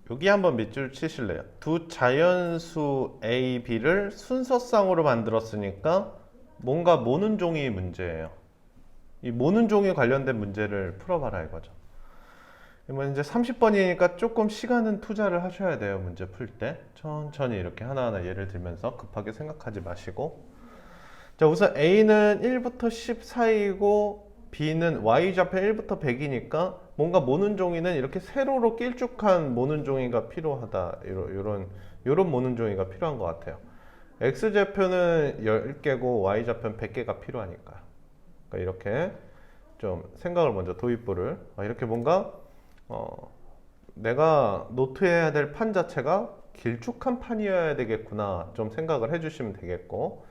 여기 한번 밑줄 치실래요? 두 자연수 A, B를 순서상으로 만들었으니까 뭔가 모는 종이 문제예요. 이 모는 종이 관련된 문제를 풀어봐라 이거죠. 이번 이제 30번이니까 조금 시간은 투자를 하셔야 돼요. 문제 풀 때. 천천히 이렇게 하나하나 예를 들면서 급하게 생각하지 마시고. 자, 우선 A는 1부터 10 사이고 B는 Y좌표 1부터 100이니까 뭔가 모는 종이는 이렇게 세로로 길쭉한 모는 종이가 필요하다. 요런 모는 종이가 필요한 것 같아요. X좌표는 10개고 Y좌표는 100개가 필요하니까요. 그러니까 이렇게 좀 생각을 먼저 도입부를 이렇게 뭔가 내가 노트해야 될 판 자체가 길쭉한 판이어야 되겠구나 좀 생각을 해주시면 되겠고.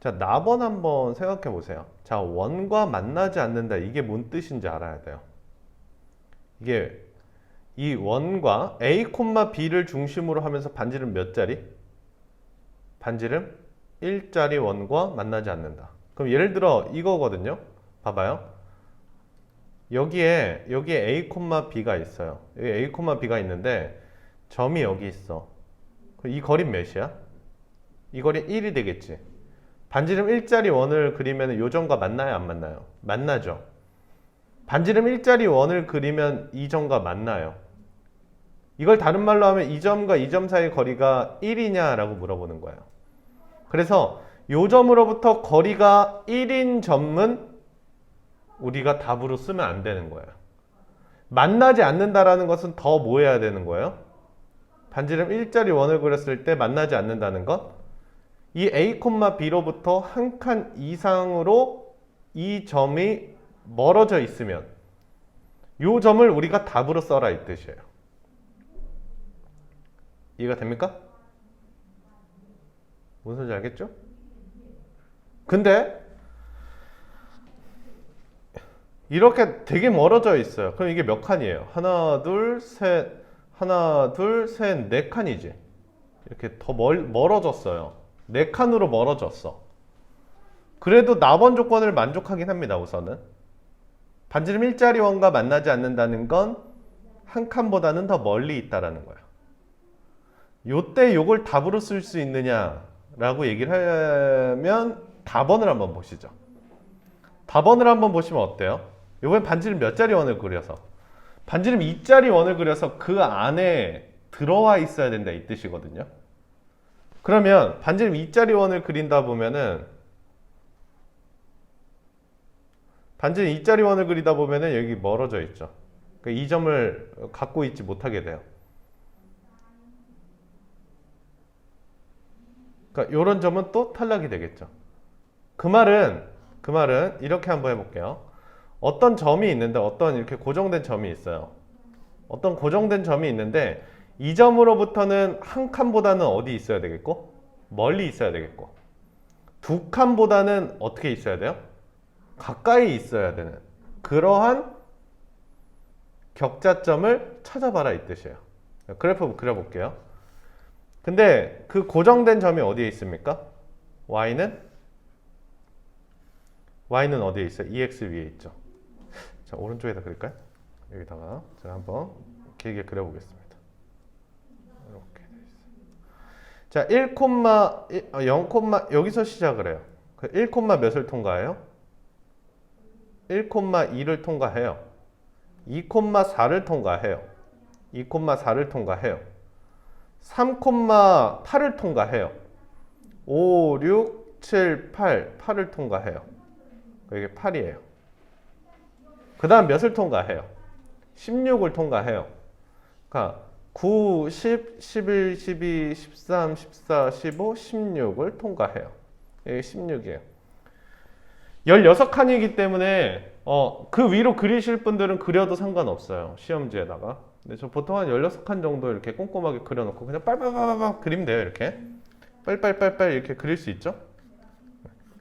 자, 나번 한번 생각해 보세요. 자, 원과 만나지 않는다. 이게 뭔 뜻인지 알아야 돼요. 이게 이 원과 A, B를 중심으로 하면서 반지름 몇 자리? 반지름 1짜리 원과 만나지 않는다. 그럼 예를 들어 이거거든요. 봐봐요. 여기에 A, B가 있어요. 여기 A, B가 있는데 점이 여기 있어. 이 거리는 몇이야? 이 거리 1이 되겠지. 반지름 1짜리 원을 그리면 이 점과 만나요? 안 만나요? 만나죠. 반지름 1짜리 원을 그리면 이 점과 만나요. 이걸 다른 말로 하면 이 점과 이 점 사이의 거리가 1이냐라고 물어보는 거예요. 그래서 이 점으로부터 거리가 1인 점은 우리가 답으로 쓰면 안 되는 거예요. 만나지 않는다라는 것은 더 뭐 해야 되는 거예요? 반지름 1짜리 원을 그렸을 때 만나지 않는다는 것. 이 A, B로부터 한 칸 이상으로 이 점이 멀어져 있으면 이 점을 우리가 답으로 써라 이 뜻이에요. 이해가 됩니까? 무슨 소리인지 알겠죠? 근데 이렇게 되게 멀어져 있어요. 그럼 이게 몇 칸이에요? 하나, 둘, 셋, 네 칸이지. 이렇게 더 멀어졌어요. 네 칸으로 멀어졌어. 그래도 나번 조건을 만족하긴 합니다. 우선은 반지름 1짜리 원과 만나지 않는다는 건 한 칸보다는 더 멀리 있다라는 거예요. 요때 요걸 답으로 쓸 수 있느냐라고 얘기를 하면 답원을 한번 보시죠. 답원을 한번 보시면 어때요? 이번엔 반지름 몇 짜리 원을 그려서 반지름 2짜리 원을 그려서 그 안에 들어와 있어야 된다 이 뜻이거든요. 그러면 반지름 2짜리 원을 그린다 보면은 반지름 2짜리 원을 그리다 보면은 여기 멀어져 있죠. 그러니까 이 점을 갖고 있지 못하게 돼요. 그러니까 이런 점은 또 탈락이 되겠죠. 그 말은 이렇게 한번 해볼게요. 어떤 점이 있는데 어떤 이렇게 고정된 점이 있어요. 어떤 고정된 점이 있는데 이 점으로부터는 한 칸보다는 어디 있어야 되겠고 멀리 있어야 되겠고 두 칸보다는 어떻게 있어야 돼요? 가까이 있어야 되는 그러한 격자점을 찾아봐라 이 뜻이에요. 그래프 그려볼게요. 근데 그 고정된 점이 어디에 있습니까? y는 어디에 있어요? EX 위에 있죠. 자, 오른쪽에다 그릴까요? 여기다가 제가 한번 길게 그려보겠습니다. 이렇게 돼 있어요. 자, 0, 여기서 시작을 해요. 1, 몇을 통과해요? 1,2를 통과해요. 2,4를 통과해요. 2,4를 통과해요. 3,8을 통과해요. 5, 6, 7, 8을 통과해요. 이게 8이에요. 그 다음 몇을 통과해요? 16을 통과해요. 그러니까 9, 10, 11, 12, 13, 14, 15, 16을 통과해요. 이게 16이에요. 16칸이기 때문에 그 위로 그리실 분들은 그려도 상관없어요. 시험지에다가. 근데 저 보통 한 16칸 정도 이렇게 꼼꼼하게 그려놓고 그냥 빨빨빨빨 그리면 돼요. 이렇게 빨빨빨빨 이렇게 그릴 수 있죠.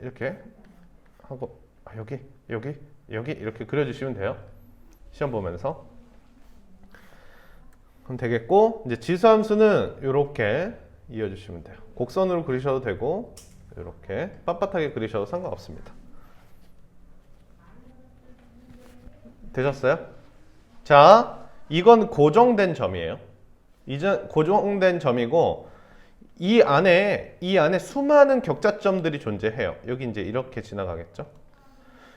이렇게 하고 여기 이렇게 그려주시면 돼요. 시험 보면서. 그럼 되겠고 이제 지수함수는 이렇게 이어주시면 돼요. 곡선으로 그리셔도 되고 이렇게 빳빳하게 그리셔도 상관없습니다. 되셨어요? 자, 이건 고정된 점이에요. 고정된 점이고 이 안에 수많은 격자점들이 존재해요. 여기 이제 이렇게 지나가겠죠.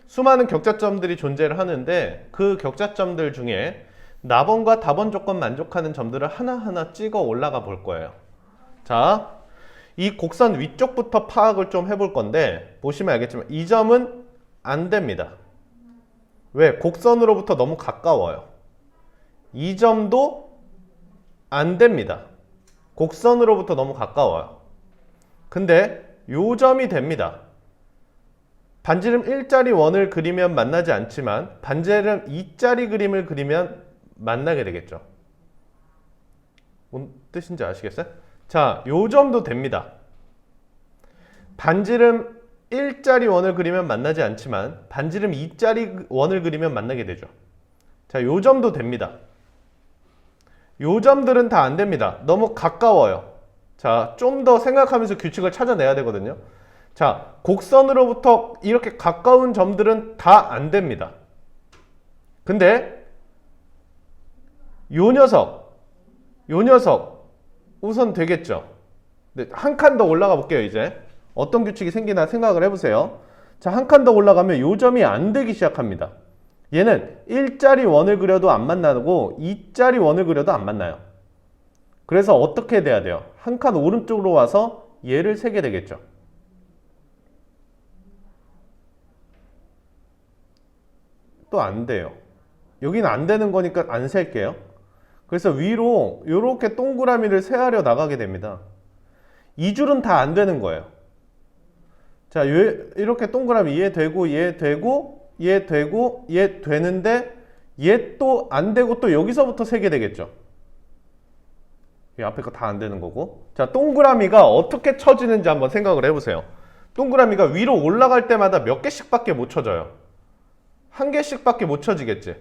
수많은 격자점들이 존재를 하는데 그 격자점들 중에 나번과 다번 조건 만족하는 점들을 하나하나 찍어 올라가 볼 거예요. 자, 이 곡선 위쪽부터 파악을 좀 해볼 건데 보시면 알겠지만 이 점은 안 됩니다. 왜? 곡선으로부터 너무 가까워요. 이 점도 안 됩니다. 곡선으로부터 너무 가까워요. 근데 요 점이 됩니다. 반지름 1짜리 원을 그리면 만나지 않지만 반지름 2짜리 그림을 그리면 만나게 되겠죠. 뭔 뜻인지 아시겠어요? 자, 요 점도 됩니다. 반지름 1짜리 원을 그리면 만나지 않지만 반지름 2짜리 원을 그리면 만나게 되죠. 자, 요 점도 됩니다. 요 점들은 다 안 됩니다. 너무 가까워요. 자, 좀 더 생각하면서 규칙을 찾아내야 되거든요. 자, 곡선으로부터 이렇게 가까운 점들은 다 안 됩니다. 근데 요 녀석 우선 되겠죠. 네, 한 칸 더 올라가 볼게요. 이제 어떤 규칙이 생기나 생각을 해보세요. 자, 한 칸 더 올라가면 요 점이 안 되기 시작합니다. 얘는 1짜리 원을 그려도 안 만나고 2짜리 원을 그려도 안 만나요. 그래서 어떻게 돼야 돼요? 한 칸 오른쪽으로 와서 얘를 세게 되겠죠. 또 안 돼요. 여기는 안 되는 거니까 안 셀게요. 그래서 위로 이렇게 동그라미를 세하려 나가게 됩니다. 이 줄은 다 안 되는 거예요. 자, 이렇게 동그라미 얘 되고 얘 되고 얘 되고 얘 되는데 얘 또 안 되고 또 여기서부터 세게 되겠죠. 이 앞에 거 다 안 되는 거고. 자, 동그라미가 어떻게 쳐지는지 한번 생각을 해보세요. 동그라미가 위로 올라갈 때마다 몇 개씩밖에 못 쳐져요. 한 개씩밖에 못 쳐지겠지.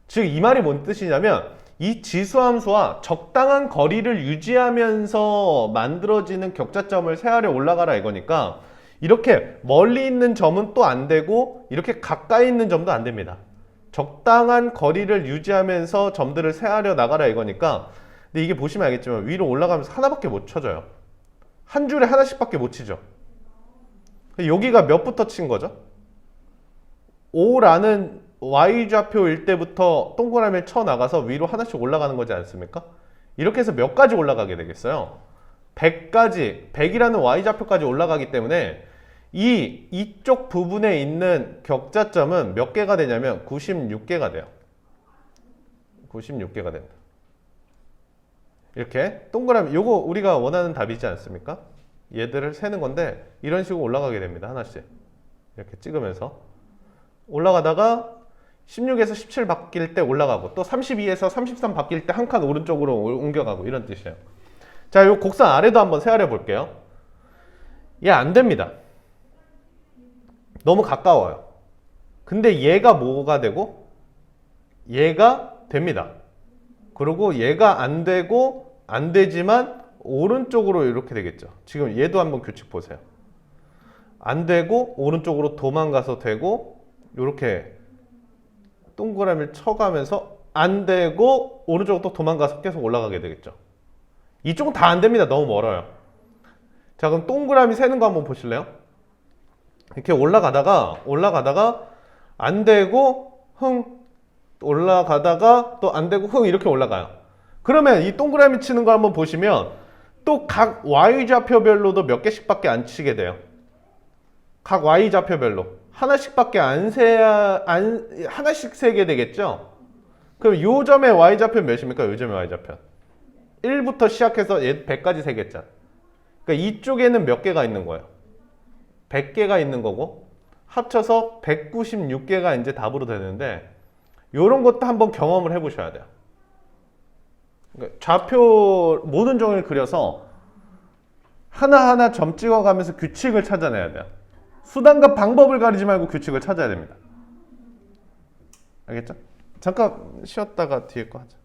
즉 이 말이 뭔 뜻이냐면 이 지수함수와 적당한 거리를 유지하면서 만들어지는 격자점을 세하려 올라가라 이거니까 이렇게 멀리 있는 점은 또 안 되고 이렇게 가까이 있는 점도 안 됩니다. 적당한 거리를 유지하면서 점들을 세하려 나가라 이거니까. 근데 이게 보시면 알겠지만 위로 올라가면서 하나밖에 못 쳐져요. 한 줄에 하나씩밖에 못 치죠. 여기가 몇부터 친 거죠? 5라는 y좌표일 때부터 동그라미를 쳐 나가서 위로 하나씩 올라가는 거지 않습니까? 이렇게 해서 몇 가지 올라가게 되겠어요? 100이라는 y좌표까지 올라가기 때문에 이쪽 부분에 있는 격자점은 몇 개가 되냐면 96개가 돼요. 96개가 됩니다. 이렇게 동그라미, 요거 우리가 원하는 답이지 않습니까? 얘들을 세는 건데 이런 식으로 올라가게 됩니다. 하나씩 이렇게 찍으면서 올라가다가 16에서 17 바뀔 때 올라가고 또 32에서 33 바뀔 때 한 칸 오른쪽으로 옮겨가고 이런 뜻이에요. 자, 요 곡선 아래도 한번 세하려 볼게요. 얘 안 됩니다. 너무 가까워요. 근데 얘가 뭐가 되고 얘가 됩니다. 그리고 얘가 안 되고 안 되지만 오른쪽으로 이렇게 되겠죠. 지금 얘도 한번 규칙 보세요. 안 되고 오른쪽으로 도망가서 되고 이렇게 동그라미를 쳐가면서 안 되고 오른쪽으로 또 도망가서 계속 올라가게 되겠죠. 이쪽은 다 안 됩니다. 너무 멀어요. 자, 그럼 동그라미 세는 거 한번 보실래요? 이렇게 올라가다가 안 되고 올라가다가 또 안 되고 이렇게 올라가요. 그러면 이 동그라미 치는 거 한번 보시면 또 각 y좌표별로도 몇 개씩밖에 안 치게 돼요. 각 y좌표별로 하나씩밖에 하나씩 세게 되겠죠. 그럼 요 점의 y좌표 몇입니까? 요 점의 y좌표 1부터 시작해서 100까지 세겠죠. 그러니까 이쪽에는 몇 개가 있는 거예요? 100개가 있는 거고 합쳐서 196개가 이제 답으로 되는데 이런 것도 한번 경험을 해보셔야 돼요. 그러니까 좌표 모든 종을 그려서 하나하나 점 찍어가면서 규칙을 찾아내야 돼요. 수단과 방법을 가리지 말고 규칙을 찾아야 됩니다. 알겠죠? 잠깐 쉬었다가 뒤에 거 하자.